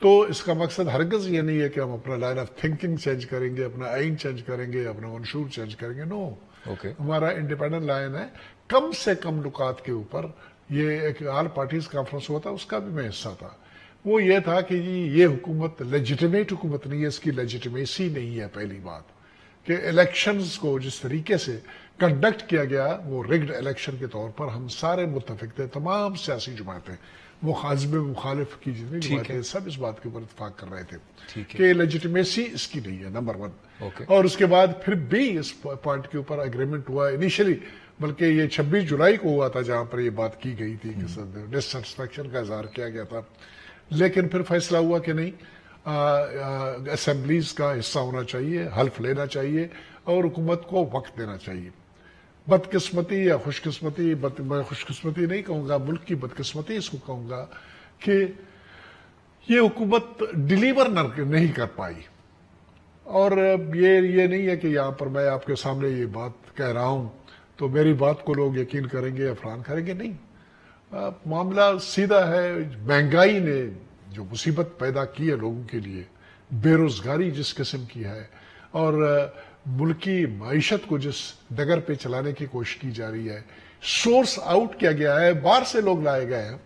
تو اس کا مقصد ہرگز یہ نہیں ہے کہ ہم اپنا لائن آف تھنکنگ چینج کریں گے، اپنا آئین چینج کریں گے، اپنا منشور چینج کریں گے. نو، اوکے. ہمارا انڈیپینڈنٹ لائن ہے. کم سے کم نکات کے اوپر یہ ایک آل پارٹیز کانفرنس ہوا تھا، اس کا بھی میں حصہ تھا. وہ یہ تھا کہ جی یہ حکومت لیجیٹیمیٹ حکومت نہیں ہے، اس کی لیجیٹیمیسی نہیں ہے. پہلی بات کہ الیکشنز کو جس طریقے سے کنڈکٹ کیا گیا وہ ریگڈ الیکشن کے طور پر ہم سارے متفق تھے، تمام سیاسی جماعتیں، مخاذب مخالف کی جتنی جماعتیں سب اس بات کے اوپر اتفاق کر رہے تھے کہ لیجیٹیمیسی اس کی نہیں ہے، نمبر 1. اور اس کے بعد پھر بھی اس پوائنٹ کے اوپر اگریمنٹ ہوا انیشلی، بلکہ یہ 26 جولائی کو ہوا تھا جہاں پر یہ بات کی گئی تھی کہ ڈسسیٹسفیکشن کا اظہار کیا گیا تھا. لیکن پھر فیصلہ ہوا کہ نہیں، اسمبلیز کا حصہ ہونا چاہیے، حلف لینا چاہیے اور حکومت کو وقت دینا چاہیے. بدقسمتی یا خوش قسمتی، میں خوش قسمتی نہیں کہوں گا، ملک کی بدقسمتی اس کو کہوں گا کہ یہ حکومت ڈیلیور نہیں کر پائی. اور یہ نہیں ہے کہ یہاں پر میں آپ کے سامنے یہ بات کہہ رہا ہوں تو میری بات کو لوگ یقین کریں گے یا فلان کریں گے. نہیں، معاملہ سیدھا ہے. مہنگائی نے جو مصیبت پیدا کی ہے لوگوں کے لیے، بے روزگاری جس قسم کی ہے، اور ملکی معیشت کو جس ڈگر پہ چلانے کی کوشش کی جا رہی ہے، سورس آؤٹ کیا گیا ہے، باہر سے لوگ لائے گئے ہیں.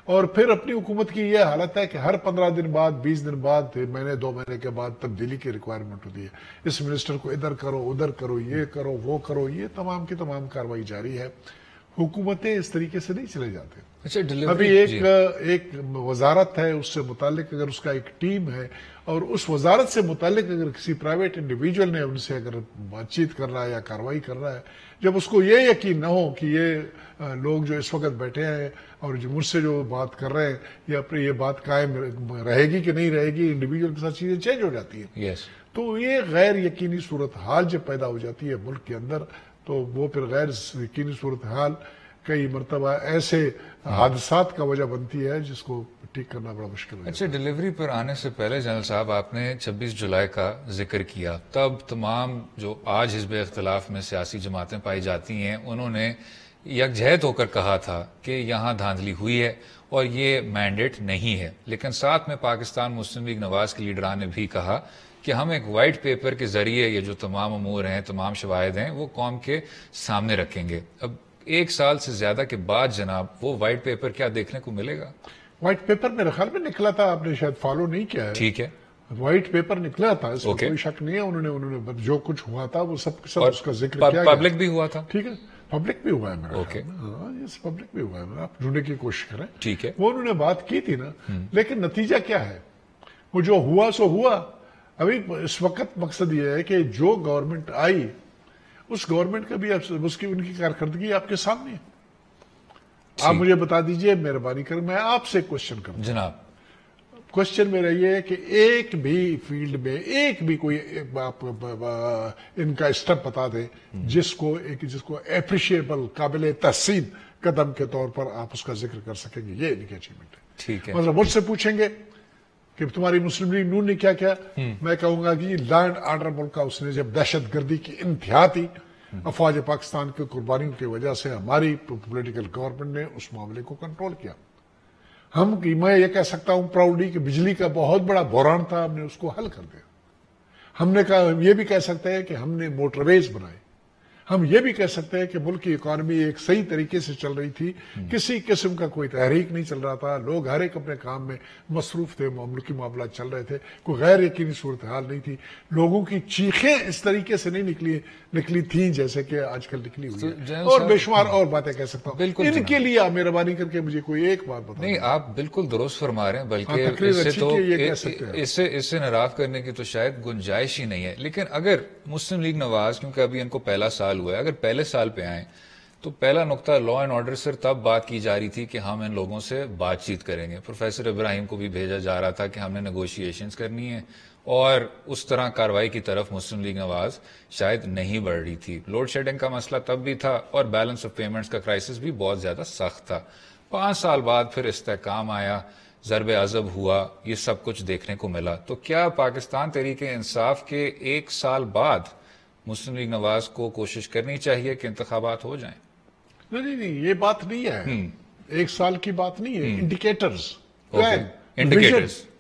اور پھر اپنی حکومت کی یہ حالت ہے کہ ہر 15 دن بعد، 20 دن بعد، مہینے 2 مہینے کے بعد تبدیلی کی ریکوائرمنٹ ہوتی ہے. اس منسٹر کو ادھر کرو، ادھر کرو، یہ کرو، وہ کرو. یہ تمام کی تمام کاروائی جاری ہے. حکومتیں اس طریقے سے نہیں چلے جاتے. ابھی ایک وزارت ہے، اس سے متعلق اگر اس کا ایک ٹیم ہے اور اس وزارت سے متعلق اگر کسی پرائیویٹ انڈیویجول نے ان سے اگر بات چیت کر رہا ہے یا کاروائی کر رہا ہے، جب اس کو یہ یقین نہ ہو کہ یہ لوگ جو اس وقت بیٹھے ہیں اور جو مجھ سے جو بات کر رہے ہیں یا پھر یہ بات قائم رہے گی کہ نہیں رہے گی، انڈیویجول کے ساتھ چیزیں چینج ہو جاتی ہیں. تو یہ غیر یقینی صورتحال جب پیدا ہو جاتی ہے ملک کے اندر، تو وہ پھر غیر یقینی صورتحال کئی مرتبہ ایسے حادثات کا وجہ بنتی ہے جس کو ٹھیک کرنا بڑا مشکل ہے. اچھا، ڈیلیوری پر آنے سے پہلے جنرل صاحب آپ نے 26 جولائی کا ذکر کیا. تب تمام جو آج حزب اختلاف میں سیاسی جماعتیں پائی جاتی ہیں انہوں نے یکجہت ہو کر کہا تھا کہ یہاں دھاندلی ہوئی ہے اور یہ مینڈیٹ نہیں ہے. لیکن ساتھ میں پاکستان مسلم لیگ نواز کے لیڈران نے بھی کہا کہ ہم ایک وائٹ پیپر کے ذریعے یہ جو تمام امور ہیں، تمام شواہد ہیں، وہ قوم کے سامنے رکھیں گے. اب 1 سال سے زیادہ کے بعد جناب وہ وائٹ پیپر کیا دیکھنے کو ملے گا؟ وائٹ پیپر میرے خیال میں نکلا تھا، آپ نے شاید فالو نہیں کیا ہے. ٹھیک ہے، وائٹ پیپر نکلا تھا، اس میں کوئی شک نہیں ہے. انہوں نے جو کچھ ہوا تھا وہ سب اس کا ذکر کیا گیا. پبلک بھی ہوا تھا. ٹھیک ہے، پبلک بھی ہوا ہے میرا. ہاں، یہ پبلک بھی ہوا ہے. آپ ڈھونڈنے کی کوشش کریں. ٹھیک ہے، وہ انہوں نے بات کی تھی نا، لیکن نتیجہ کیا ہے؟ وہ جو ہوا سو ہوا. ابھی اس وقت مقصد یہ ہے کہ جو گورنمنٹ آئی اس گورنمنٹ کا بھی ان کی کارکردگی آپ کے سامنے ہے. آپ مجھے بتا دیجئے، مہربانی کر، میں آپ سے کوشچن کروں جناب. کوشچن میرا یہ ہے کہ ایک بھی فیلڈ میں ایک بھی کوئی ان کا اسٹیپ بتا دیں جس کو اپریشیبل، قابل تحسین قدم کے طور پر آپ اس کا ذکر کر سکیں گے. یہ ان کی اچیومنٹ ہے. ٹھیک ہے، مطلب مجھ سے پوچھیں گے کہ تمہاری مسلم لیگ نون نے کیا کیا، میں کہوں گا کہ لا اینڈ آرڈر ملک کا اس نے جب دہشت گردی کی انتہا تھی، افواج پاکستان کی قربانیوں کی وجہ سے ہماری پولیٹیکل گورنمنٹ نے اس معاملے کو کنٹرول کیا. میں یہ کہہ سکتا ہوں پراؤڈلی کہ بجلی کا بہت بڑا بحران تھا، ہم نے اس کو حل کر دیا. ہم نے کہا، یہ بھی کہہ سکتے ہیں کہ ہم نے موٹر ویز بنائے. ہم یہ بھی کہہ سکتے ہیں کہ ملک کی اکانومی ایک صحیح طریقے سے چل رہی تھی، کسی قسم کا کوئی تحریک نہیں چل رہا تھا، لوگ ہر ایک اپنے کام میں مصروف تھے، ملکی معاملات چل رہے تھے، کوئی غیر یقینی صورتحال نہیں تھی. لوگوں کی چیخیں اس طریقے سے نہیں نکلی تھیں جیسے کہ آج کل نکلی ہوئی ہے. اور بے شمار اور باتیں کہہ سکتا ہوں. ان کے لیے آپ مہربانی کر کے مجھے کوئی ایک بات بتائیں. نہیں، آپ بالکل درست فرما رہے ہیں، بلکہ اس سے ناراض کرنے کی تو شاید گنجائش ہی نہیں ہے. لیکن اگر مسلم لیگ نواز، کیونکہ ابھی ان کو پہلا سال ہوا ہے، اگر پہلے سال پہ آئیں تو پہلا نقطہ لا اینڈ آرڈر سے تب بات کی جا رہی تھی کہ ہم ان لوگوں سے بات چیت کریں گے. پروفیسر ابراہیم کو بھی بھیجا جا رہا تھا کہ ہم نے نیگوشیشنز کرنی ہے، اور اس طرح کاروائی کی طرف مسلم لیگ نواز شاید نہیں بڑھ رہی تھی. لوڈ شیڈنگ کا مسئلہ تب بھی تھا اور بیلنس آف پیمنٹس کا کرائسس بھی بہت زیادہ سخت تھا. 5 سال بعد پھر استحکام آیا، ضرب عضب ہوا، یہ سب کچھ دیکھنے کو ملا. تو کیا پاکستان تحریک انصاف کے 1 سال بعد مسلم لیگ نواز کو کوشش کرنی چاہیے کہ انتخابات ہو جائیں؟ نہیں، یہ بات نہیں ہے. 1 سال کی بات نہیں ہے. انڈیکیٹرز،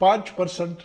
5%,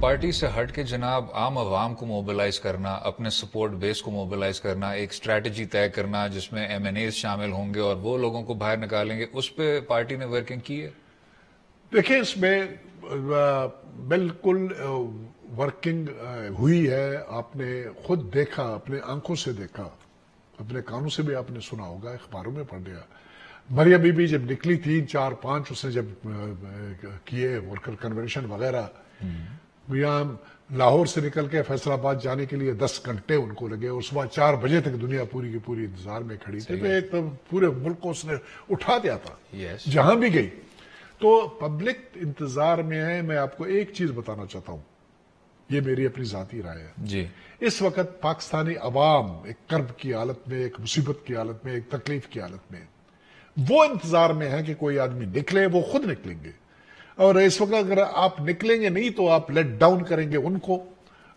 پارٹی سے ہٹ کے جناب عام عوام کو موبلائز کرنا، اپنے سپورٹ بیس کو موبلائز کرنا، ایک اسٹریٹجی طے کرنا جس میں ایم این ایز شامل ہوں گے اور وہ لوگوں کو باہر نکالیں گے، اس پہ پارٹی نے ورکنگ کی ہے؟ دیکھیں اس میں بالکل ورکنگ ہوئی ہے. آپ نے خود دیکھا، اپنے آنکھوں سے دیکھا، اپنے کانوں سے بھی آپ نے سنا ہوگا، اخباروں میں پڑھ لیا. مریم بی بی جب نکلی 3 4 5 اس نے جب کیے ورکر کنونشن وغیرہ، یہاں لاہور سے نکل کے فیصل آباد جانے کے لیے 10 گھنٹے ان کو لگے اور صبح 4 بجے تک دنیا پوری کی پوری انتظار میں کھڑی تھی. تو ایک تو پورے ملک کو اس نے اٹھا دیا تھا جہاں بھی گئی. تو پبلک انتظار میں ہے. میں آپ کو ایک چیز بتانا چاہتا ہوں، یہ میری اپنی ذاتی رائے ہے. جی، اس وقت پاکستانی عوام ایک کرب کی حالت میں، ایک مصیبت کی حالت میں، ایک تکلیف کی حالت میں، وہ انتظار میں ہے کہ کوئی آدمی نکلے. وہ خود نکلیں گے، اور اس وقت اگر آپ نکلیں گے نہیں تو آپ لیٹ ڈاؤن کریں گے ان کو،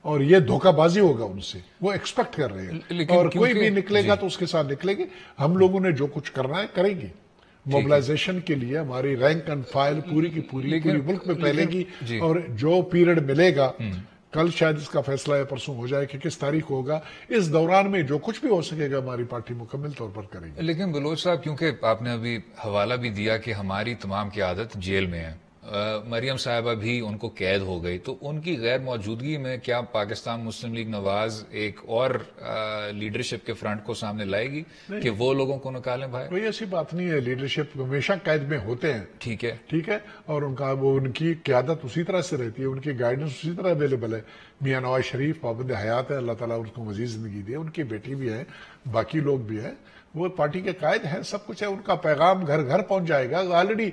اور یہ دھوکہ بازی ہوگا ان سے. وہ ایکسپیکٹ کر رہے ہیں، اور کوئی بھی نکلے گا تو اس کے ساتھ نکلیں گے. ہم لوگوں نے جو کچھ کرنا ہے کریں گے. موبلائزیشن کے لیے ہماری رینک اینڈ فائل پوری کی پوری ملک میں پھیلے گی. اور جو پیریڈ ملے گا، کل شاید اس کا فیصلہ ہے، پرسوں ہو جائے کہ کس تاریخ ہوگا، اس دوران میں جو کچھ بھی ہو سکے گا ہماری پارٹی مکمل طور پر کرے گی. لیکن بلوچ صاحب، کیونکہ آپ نے ابھی حوالہ بھی دیا کہ ہماری تمام قیادت جیل میں ہے، مریم صاحبہ بھی ان کو قید ہو گئی، تو ان کی غیر موجودگی میں کیا پاکستان مسلم لیگ نواز ایک اور لیڈرشپ کے فرنٹ کو سامنے لائے گی کہ وہ لوگوں کو نکالیں باہر؟ کوئی ایسی بات نہیں ہے. لیڈرشپ ہمیشہ قید میں ہوتے ہیں، ٹھیک ہے، ٹھیک ہے، اور ان کی قیادت اسی طرح سے رہتی ہے، ان کی گائیڈنس اسی طرح اویلیبل ہے. میاں نواز شریف پابند حیات ہے، اللہ تعالیٰ ان کو مزید زندگی دے. ان کی بیٹی بھی ہے، باقی لوگ بھی ہیں، وہ پارٹی کے قائد ہیں، سب کچھ ہے. ان کا پیغام گھر گھر پہنچ جائے گا. آلریڈی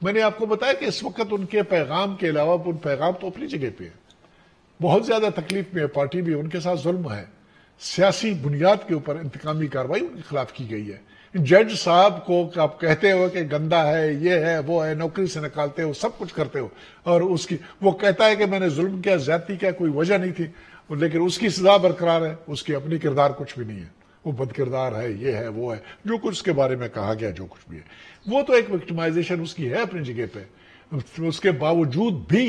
میں نے آپ کو بتایا کہ اس وقت ان کے پیغام کے علاوہ ان پیغام تو اپنی جگہ پہ ہے. بہت زیادہ تکلیف میں ہے پارٹی بھی. ان کے ساتھ ظلم ہے، سیاسی بنیاد کے اوپر انتقامی کارروائی ان کے خلاف کی گئی ہے. جج صاحب کو آپ کہتے ہو کہ گندا ہے، یہ ہے، وہ ہے، نوکری سے نکالتے ہو، سب کچھ کرتے ہو، اور وہ کہتا ہے کہ میں نے ظلم کیا، زیادتی کیا، کوئی وجہ نہیں تھی، لیکن اس کی سزا برقرار ہے. اس کی اپنی کردار کچھ بھی نہیں ہے. وہ بد کردار ہے، یہ ہے، وہ ہے، جو کچھ اس کے بارے میں کہا گیا، جو کچھ بھی ہے. وہ تو ایک وکٹمائزیشن اس کی ہے اپنی جگہ پہ. اس کے باوجود بھی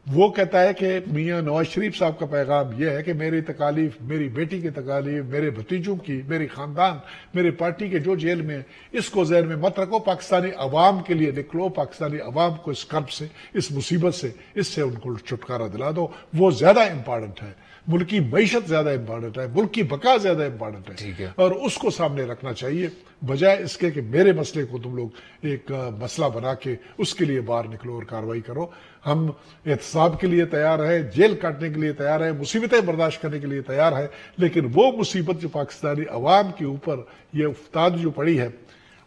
وہ کہتا ہے کہ میاں نواز شریف صاحب کا پیغام یہ ہے کہ میری تکالیف، میری بیٹی کی تکالیف، میرے بھتیجوں کی، میری خاندان، میری پارٹی کے جو جیل میں، اس کو ذہن میں مت رکھو. پاکستانی عوام کے لیے نکلو. پاکستانی عوام کو اس کرب سے، اس مصیبت سے، اس سے ان کو چھٹکارا دلا دو. وہ زیادہ امپارٹنٹ ہے. ملک کی معیشت زیادہ امپارٹنٹ ہے، ملک کی بقا زیادہ امپارٹنٹ ہے، اور اس کو سامنے رکھنا چاہیے، بجائے اس کے کہ میرے مسئلے کو تم لوگ ایک مسئلہ بنا کے اس کے لیے باہر نکلو اور کارروائی کرو. ہم احتساب کے لیے تیار ہے، جیل کاٹنے کے لیے تیار ہے، مصیبتیں برداشت کرنے کے لیے تیار ہے، لیکن وہ مصیبت جو پاکستانی عوام کے اوپر یہ افتاد جو پڑی ہے،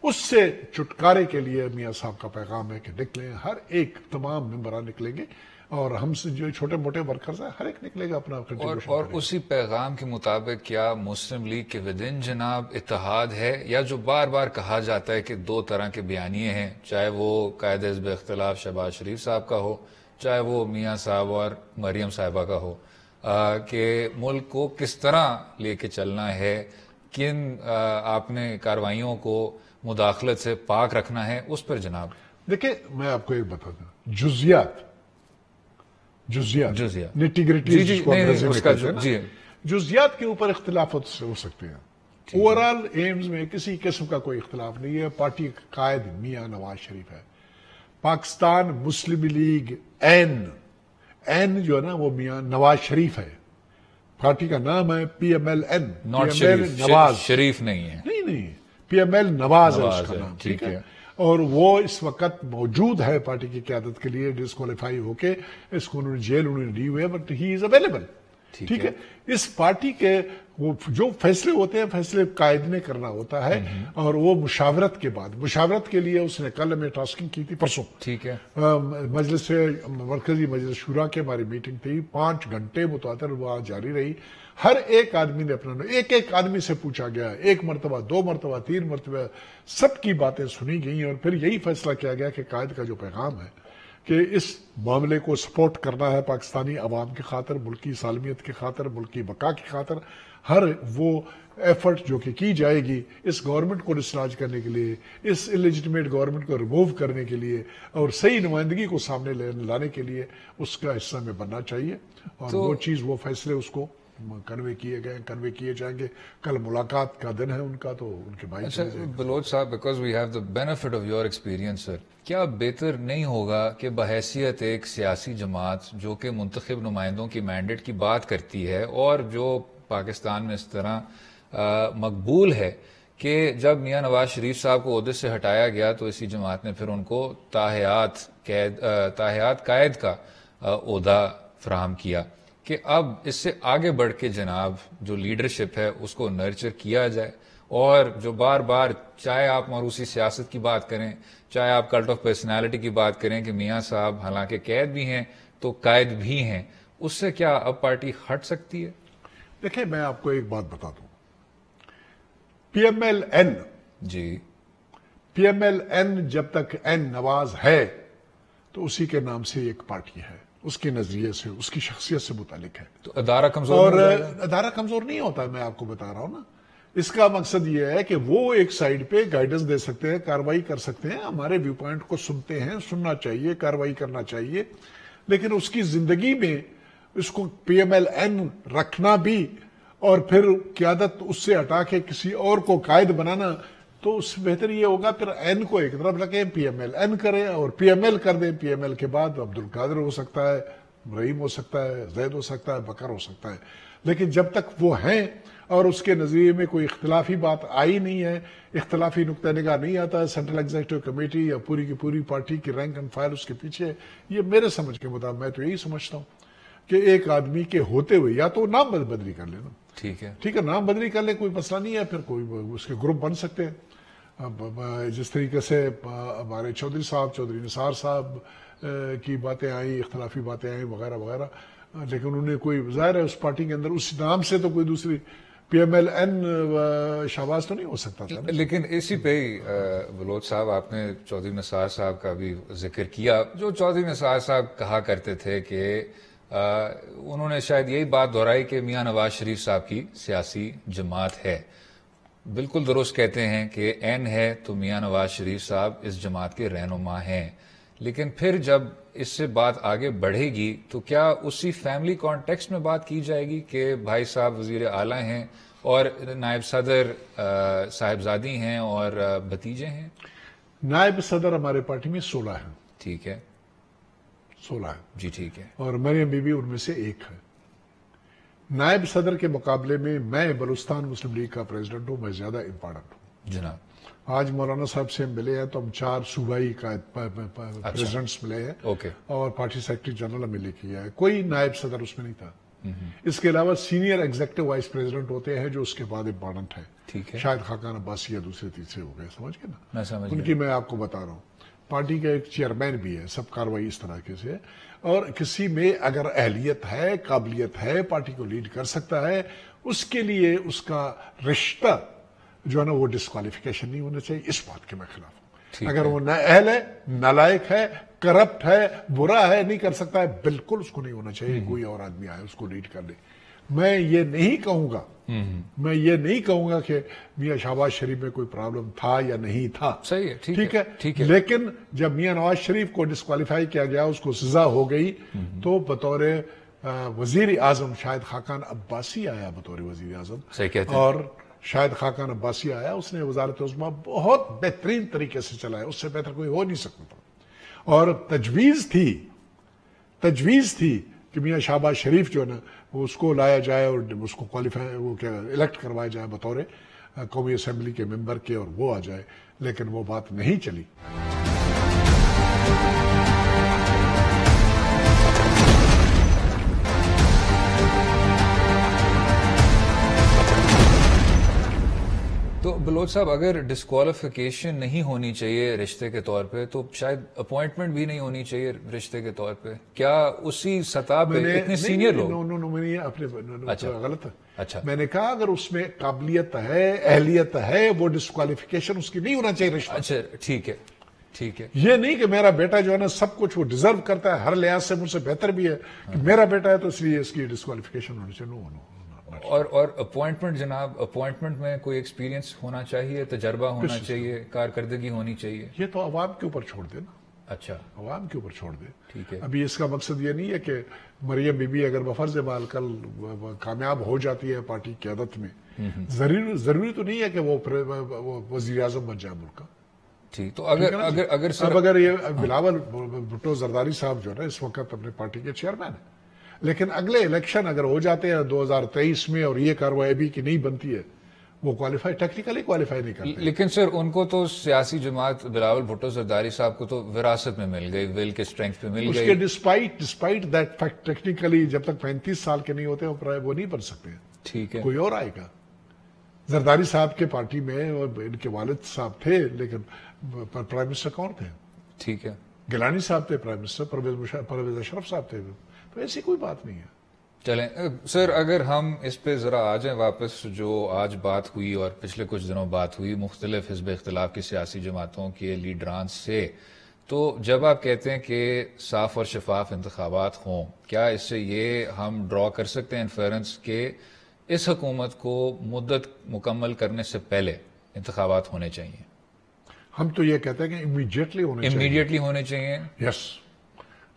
اس سے چھٹکارے کے لیے میاں صاحب کا پیغام ہے کہ نکلیں. ہر ایک، تمام ممبران نکلیں گے، اور ہم سے جو چھوٹے موٹے ورکرز ہیں ہر ایک نکلے گا اپنا کنٹریبیوشن. اور اسی پیغام کے مطابق کیا مسلم لیگ کے ودن جناب اتحاد ہے، یا جو بار بار کہا جاتا ہے کہ دو طرح کے بیانیے ہیں، چاہے وہ قائد حزب اختلاف شہباز شریف صاحب کا ہو، چاہے وہ میاں صاحب اور مریم صاحبہ کا ہو، کہ ملک کو کس طرح لے کے چلنا ہے، کن آپ نے کاروائیوں کو مداخلت سے پاک رکھنا ہے، اس پر جناب؟ دیکھیں میں آپ کو ایک بتاتا ہوں، جزیات نیٹی گریٹی جزیات کے اوپر اختلافات ہو سکتے ہیں. اوور آل ایمز میں کسی قسم کا کوئی اختلاف نہیں ہے. پارٹی کا قائد میاں نواز شریف ہے. پاکستان مسلم لیگ این جو ہے نا وہ میاں نواز شریف ہے. پارٹی کا نام ہے P M L N, not Sharif, Nawaz Sharif نہیں ہے، نہیں پی ایم ایل نواز ہے اس کا نام، ٹھیک ہے. اور وہ اس وقت موجود ہے پارٹی کی قیادت کے لیے. ڈسکوالیفائی ہو کے اس کو جیل انہوں نے دی ہوئے، بٹ ہی از اویلیبل، ٹھیک ہے. اس پارٹی کے وہ جو فیصلے ہوتے ہیں، فیصلے قائد نے کرنا ہوتا ہے، اور وہ مشاورت کے بعد، مشاورت کے لیے اس نے کل ہمیں ٹاسکنگ کی تھی، پرسوں، ٹھیک ہے، مجلس مرکزی مجلس شورا کے ہماری میٹنگ تھی، 5 گھنٹے متواتر وہ جاری رہی. ہر ایک آدمی نے اپنا، ایک آدمی سے پوچھا گیا، 1 مرتبہ، 2 مرتبہ، 3 مرتبہ، سب کی باتیں سنی گئیں، اور پھر یہی فیصلہ کیا گیا کہ قائد کا جو پیغام ہے کہ اس معاملے کو سپورٹ کرنا ہے پاکستانی عوام کی خاطر، ملکی سالمیت کی خاطر، ملکی بقا کی خاطر، ہر وہ ایفرٹ جو کہ کی جائے گی اس گورنمنٹ کو ڈسراج کرنے کے لیے، اس الیجٹمیٹ گورنمنٹ کو ریموو کرنے کے لیے اور صحیح نمائندگی کو سامنے لانے کے لیے اس کا حصہ میں بننا چاہیے، اور وہ چیز، وہ فیصلے اس کو کنوے کیے جائیں گے۔ کل ملاقات کا دن ہے ان کا، تو ان کے بھائی اچھا بلوچ صاحب، because we have the benefit of your experience sir, کیا بہتر نہیں ہوگا کہ بحیثیت ایک سیاسی جماعت جو کہ منتخب نمائندوں کی مینڈیٹ کی بات کرتی ہے اور جو پاکستان میں اس طرح مقبول ہے کہ جب میاں نواز شریف صاحب کو عہدے سے ہٹایا گیا تو اسی جماعت نے پھر ان کو تاحیات قائد کا عہدہ فراہم کیا، کہ اب اس سے آگے بڑھ کے جناب جو لیڈرشپ ہے اس کو نرچر کیا جائے، اور جو بار بار چاہے آپ موروثی سیاست کی بات کریں، چاہے آپ کلٹ آف پرسنالٹی کی بات کریں کہ میاں صاحب حالانکہ قید بھی ہیں تو قائد بھی ہیں، اس سے کیا اب پارٹی ہٹ سکتی ہے؟ دیکھیں میں آپ کو ایک بات بتا دوں، P M L N, P M L N جب تک این نواز ہے تو اسی کے نام سے ایک پارٹی ہے، اس کے نظریے سے، اس کی شخصیت سے متعلق ہے، تو ادارہ کمزور نہیں ہو جائے گا؟ ادارہ کمزور نہیں ہوتا، میں آپ کو بتا رہا ہوں نا، اس کا مقصد یہ ہے کہ وہ ایک سائیڈ پہ گائیڈنس دے سکتے ہیں، کاروائی کر سکتے ہیں، ہمارے ویو پوائنٹ کو سنتے ہیں، سننا چاہیے، کاروائی کرنا چاہیے، لیکن اس کی زندگی میں اس کو پی ایم ایل این رکھنا بھی اور پھر قیادت اس سے ہٹا کے کسی اور کو قائد بنانا، تو اس سے بہتر یہ ہوگا پھر این کو ایک طرف رکھیں، پی ایم ایل این کریں اور پی ایم ایل کر دیں، پی ایم ایل کے بعد عبدالقادر ہو سکتا ہے، رحیم ہو سکتا ہے، زید ہو سکتا ہے، بکر ہو سکتا ہے، لیکن جب تک وہ ہیں اور اس کے نظریے میں کوئی اختلافی بات آئی نہیں ہے، اختلافی نقطہ نگاہ نہیں آتا ہے، سینٹرل ایگزیکٹو کمیٹی یا پوری کی پوری پارٹی کی رینک اینڈ فائل اس کے پیچھے، یہ میرے سمجھ کے مطابق میں تو یہی سمجھتا ہوں کہ ایک آدمی کے ہوتے ہوئے یا تو نام بدلی کر لینا، ٹھیک ہے، نام بدلی کر لے، کوئی مسئلہ نہیں ہے، پھر کوئی اس کے گروپ بن سکتے ہیں، جس طریقے سے ہمارے چودھری صاحب، چودھری نثار صاحب کی باتیں آئیں، اختلافی باتیں آئیں وغیرہ وغیرہ، لیکن انہوں نے کوئی ظاہر ہے اس پارٹی کے اندر اس نام سے تو کوئی دوسری P M L N Shehbaz تو نہیں ہو سکتا تھا۔ لیکن اسی پہ ہی بلوچ صاحب، آپ نے چودھری نثار صاحب کا بھی ذکر کیا، جو چودھری نثار صاحب کہا کرتے تھے کہ انہوں نے شاید یہی بات دہرائی کہ میاں نواز شریف صاحب کی سیاسی جماعت ہے، بالکل درست کہتے ہیں کہ این ہے تو میاں نواز شریف صاحب اس جماعت کے رہنما ہیں، لیکن پھر جب اس سے بات آگے بڑھے گی تو کیا اسی فیملی کانٹیکسٹ میں بات کی جائے گی کہ بھائی صاحب وزیر اعلیٰ ہیں اور نائب صدر صاحبزادی ہیں اور بھتیجے ہیں؟ نائب صدر ہمارے پارٹی میں 16 ہیں، ٹھیک ہے، 16 ہے جی ٹھیک ہے، اور مریم بی بی ان میں سے ایک ہے۔ نائب صدر کے مقابلے میں بلوچستان مسلم لیگ کا پریزیڈنٹ ہوں، میں زیادہ امپارٹنٹ ہوں جناب۔ آج مولانا صاحب سے ہم ملے ہیں تو ہم 4 صوبائی پریزیڈنٹس ملے ہیں، اوکے، اور پارٹی سیکرٹری جنرل ہم ملے کیا ہے، کوئی نائب صدر اس میں نہیں تھا۔ اس کے علاوہ سینئر ایگزیکٹو وائس پریزیڈنٹ ہوتے ہیں جو اس کے بعد امپارٹنٹ ہے، ٹھیک ہے، شاید خاقان عباسی یا دوسرے تیسرے ہو گئے، سمجھ گئے نا، میں سمجھ ان کی میں آپ کو بتا رہا ہوں۔ پارٹی کا ایک چیئرمین بھی ہے، سب کاروائی اس طرح سے، اور کسی میں اگر اہلیت ہے، قابلیت ہے، پارٹی کو لیڈ کر سکتا ہے، اس کے لیے اس کا رشتہ جو ہے نا وہ ڈسکوالیفیکیشن نہیں ہونا چاہیے، اس بات کے میں خلاف ہوں۔ اگر وہ نہ اہل ہے، نالائق ہے، کرپٹ ہے، برا ہے، نہیں کر سکتا ہے، بالکل اس کو نہیں ہونا چاہیے، کوئی اور آدمی آئے اس کو لیڈ کر لے۔ میں یہ نہیں کہوں گا کہ میاں شہباز شریف میں کوئی پرابلم تھا یا نہیں تھا، صحیح ہے، ٹھیک ہے، لیکن جب میاں نواز شریف کو ڈسکوالیفائی کیا گیا، اس کو سزا ہو گئی، تو بطور وزیر اعظم شاید خاقان عباسی آیا بطور وزیر اعظم، اور شاید خاقان عباسی آیا، اس نے وزارت عظمیٰ بہت بہترین طریقے سے چلایا، اس سے بہتر کوئی ہو نہیں سکتا تھا، اور تجویز تھی کہ میاں شہباز شریف جو ہے نا وہ اس کو لایا جائے اور اس کو الیکٹ کروایا جائے بطور قومی اسمبلی کے ممبر کے، اور وہ آ جائے، لیکن وہ بات نہیں چلی۔ تو بلوچ صاحب، اگر ڈسکوالیفیکیشن نہیں ہونی چاہیے رشتے کے طور پہ تو شاید اپوائنٹمنٹ بھی نہیں ہونی چاہیے رشتے کے طور پہ، کیا اسی سطح پہ اتنے سینئر لوگ؟ غلط ہے، اچھا میں نے کہا اگر اس میں قابلیت ہے، اہلیت ہے، وہ ڈسکوالیفیکیشن اس کی نہیں ہونا چاہیے رشتہ۔ اچھا ٹھیک ہے، ٹھیک ہے. یہ نہیں کہ میرا بیٹا جو ہے نا سب کچھ وہ ڈیزرو کرتا ہے، ہر لحاظ سے مجھ سے بہتر بھی ہے، کہ میرا بیٹا ہے تو اس لیے اس کی ڈسکوالیفیکیشن ہونی چاہیے. اور اپوائنٹمنٹ جناب، اپوائنٹمنٹ میں کوئی ایکسپیرینس ہونا چاہیے، تجربہ ہونا چاہیے، کارکردگی ہونی چاہیے. یہ تو عوام کے اوپر چھوڑ دے نا، اچھا عوام کے اوپر چھوڑ دے. ٹھیک ہے. ابھی اس کا مقصد یہ نہیں ہے کہ مریم بی بی اگر بفرض مال کل کامیاب ہو جاتی ہے پارٹی قیادت میں، ضروری تو نہیں ہے کہ وہ وزیر اعظم بن جائے ملک کا. ٹھیک. تو اگر سر اب اگر یہ بلاول بھٹو زرداری صاحب جو ہے نا اس وقت اپنے پارٹی کے چیئرمین ہیں، لیکن اگلے الیکشن اگر ہو جاتے ہیں 2023 میں اور یہ کاروائی ابھی کی نہیں بنتی ہے، وہ ٹیکنیکلی کوالیفائی نہیں کرتے. لیکن سر ان کو تو سیاسی جماعت بلاول بھٹو زرداری صاحب کو تو وراثت میں مل گئی، ول کے اسٹرینتھ پہ مل اس گئی. کے ڈسپائٹ دیٹ فیکٹ ٹیکنیکلی جب تک 35 سال کے نہیں ہوتے وہ نہیں بن سکتے. ٹھیک ہے. کوئی اور آئے گا. زرداری صاحب کے پارٹی میں اور ان کے والد صاحب تھے، لیکن پرائم منسٹر کون تھے؟ ٹھیک ہے. گیلانی صاحب تھے پرائم منسٹر، پرویز اشرف صاحب تھے. تو ایسی کوئی بات نہیں ہے. چلیں سر، اگر ہم اس پہ ذرا آ جائیں واپس، جو آج بات ہوئی اور پچھلے کچھ دنوں بات ہوئی مختلف حزب اختلاف کی سیاسی جماعتوں کے لیڈران سے، تو جب آپ کہتے ہیں کہ صاف اور شفاف انتخابات ہوں، کیا اس سے یہ ہم ڈرا کر سکتے ہیں انفیرنس کہ اس حکومت کو مدت مکمل کرنے سے پہلے انتخابات ہونے چاہیے؟ ہم تو یہ کہتے ہیں کہ امیڈیٹلی ہونے چاہیے. یس.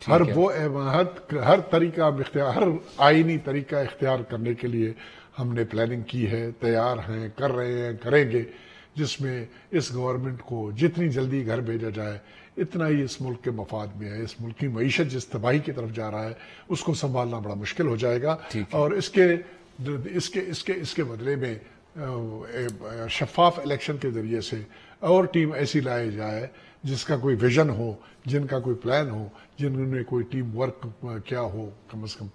ہر طریقہ ہر آئینی طریقہ اختیار کرنے کے لیے ہم نے پلاننگ کی ہے، تیار ہیں، کر رہے ہیں، کریں گے، جس میں اس گورنمنٹ کو جتنی جلدی گھر بھیجا جائے اتنا ہی اس ملک کے مفاد میں ہے. اس ملک کی معیشت جس تباہی کی طرف جا رہا ہے اس کو سنبھالنا بڑا مشکل ہو جائے گا. اور اس کے بدلے میں شفاف الیکشن کے ذریعے سے اور ٹیم ایسی لائے جائے جس کا کوئی ویژن ہو، جن کا کوئی پلان ہو، جن میں کوئی ٹیم ورک کیا ہو کم از کم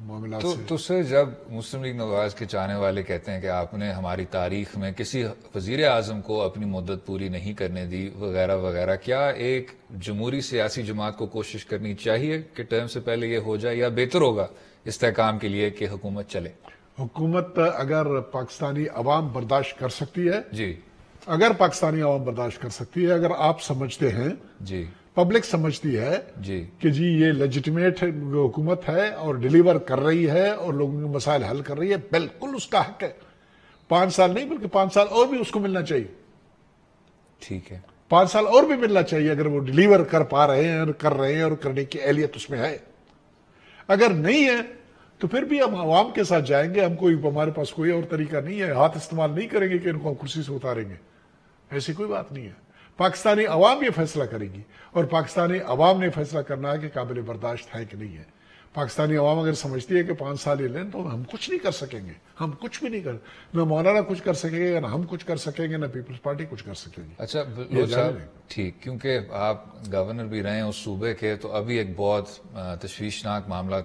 معاملات سے. تو سر، جب مسلم لیگ نواز کے چاہنے والے کہتے ہیں کہ آپ نے ہماری تاریخ میں کسی وزیر اعظم کو اپنی مدت پوری نہیں کرنے دی وغیرہ وغیرہ، کیا ایک جمہوری سیاسی جماعت کو کوشش کرنی چاہیے کہ ٹرم سے پہلے یہ ہو جائے، یا بہتر ہوگا استحکام کے لیے کہ حکومت چلے؟ حکومت اگر پاکستانی عوام برداشت کر سکتی ہے، جی، اگر پاکستانی عوام برداشت کر سکتی ہے، اگر آپ سمجھتے ہیں، جی، پبلک سمجھتی ہے جی، کہ جی یہ لیجیٹیمیٹ حکومت ہے اور ڈیلیور کر رہی ہے اور لوگوں کے مسائل حل کر رہی ہے، بالکل اس کا حق ہے. 5 سال نہیں بلکہ 5 سال اور بھی اس کو ملنا چاہیے. ٹھیک ہے. 5 سال اور بھی ملنا چاہیے اگر وہ ڈیلیور کر پا رہے ہیں اور کر رہے ہیں اور کرنے کی اہلیت اس میں ہے. اگر نہیں ہے تو پھر بھی ہم عوام کے ساتھ جائیں گے. ہمارے پاس کوئی اور طریقہ نہیں ہے. ہاتھ استعمال نہیں کریں گے کہ ان کو کرسی سے اتاریں گے، ایسی کوئی بات نہیں ہے. پاکستانی عوام یہ فیصلہ کرے گی، اور پاکستانی عوام نے فیصلہ کرنا ہے کہ قابل برداشت ہے کہ نہیں ہے. پاکستانی عوام اگر سمجھتی ہے کہ 5 سال یہ لیں تو ہم کچھ نہیں کر سکیں گے. ہم کچھ بھی نہیں نہ مولانا کچھ کر سکیں گے، نہ ہم کچھ کر سکیں گے، نہ پیپلز پارٹی کچھ کر سکے گی. اچھا بلوچ صاحب، ٹھیک، کیونکہ آپ گورنر بھی رہے ہیں اس صوبے کے، تو ابھی ایک بہت تشویشناک معاملہ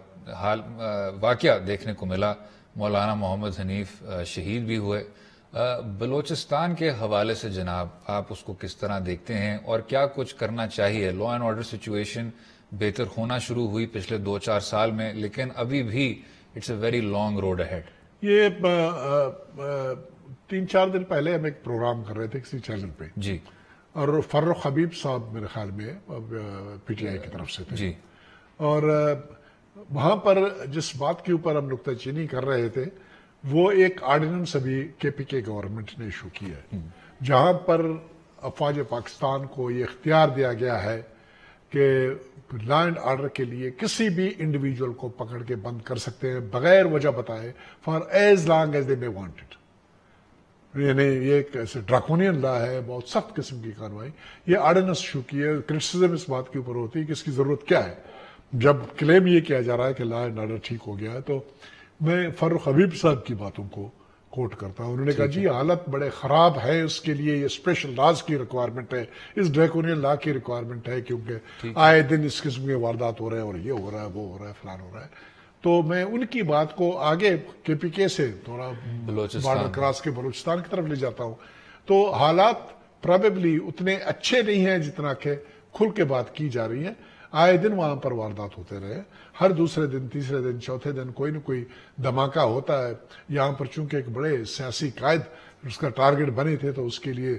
واقعہ دیکھنے کو ملا. مولانا محمد حنیف شہید بھی ہوئے. بلوچستان کے حوالے سے جناب آپ اس کو کس طرح دیکھتے ہیں اور کیا کچھ کرنا چاہیے؟ لا اینڈ آرڈر سچویشن بہتر ہونا شروع ہوئی پچھلے 2-4 سال میں، لیکن ابھی بھی it's a very long road ahead. یہ 3-4 دن پہلے ہم ایک پروگرام کر رہے تھے کسی چینل پہ، جی، اور فاروق حبیب صاحب میرے خیال میں پی ٹی آئی کی طرف سے تھے، جی، اور وہاں پر جس بات کے اوپر ہم نکتہ چینی کر رہے تھے وہ ایک آرڈیننس ابھی کے پی کے گورنمنٹ نے ایشو کی ہے، جہاں پر افواج پاکستان کو یہ اختیار دیا گیا ہے کہ لا اینڈ آرڈر کے لیے کسی بھی انڈیویجول کو پکڑ کے بند کر سکتے ہیں بغیر وجہ بتائے far as long as they may want it. یعنی یہ ایک ایسے ڈراکونین لا ہے، بہت سخت قسم کی کاروائی. یہ آرڈیننس ایشو کی ہے. کرٹیسزم اس بات کے اوپر ہوتی ہے کہ اس کی ضرورت کیا ہے. جب کلیم یہ کیا جا رہا ہے کہ لا اینڈ آرڈر ٹھیک ہو گیا ہے، تو میں فاروق حبیب صاحب کی باتوں کو کوٹ کرتا ہوں. انہوں نے کہا جی حالت بڑے خراب ہے، اس کے لیے یہ اسپیشل لاز کی ریکوائرمنٹ ہے، اس ڈریکونین لا کی ریکوائرمنٹ ہے، کیونکہ آئے دن اس قسم کے واردات ہو رہے ہیں اور یہ ہو رہا ہے، وہ ہو رہا ہے، فلان ہو رہا ہے. تو میں ان کی بات کو آگے کے پی کے سے تھوڑا بارڈر کراس کے بلوچستان کی طرف لے جاتا ہوں. تو حالات پرابیبلی اتنے اچھے نہیں ہیں جتنا کہ کھل کے بات کی جا رہی ہے. آئے دن وہاں پر واردات ہوتے رہے، ہر دوسرے دن، تیسرے دن، چوتھے دن کوئی نہ کوئی دھماکہ ہوتا ہے. یہاں پر چونکہ ایک بڑے سیاسی قائد اس کا ٹارگٹ بنے تھے تو اس کے لیے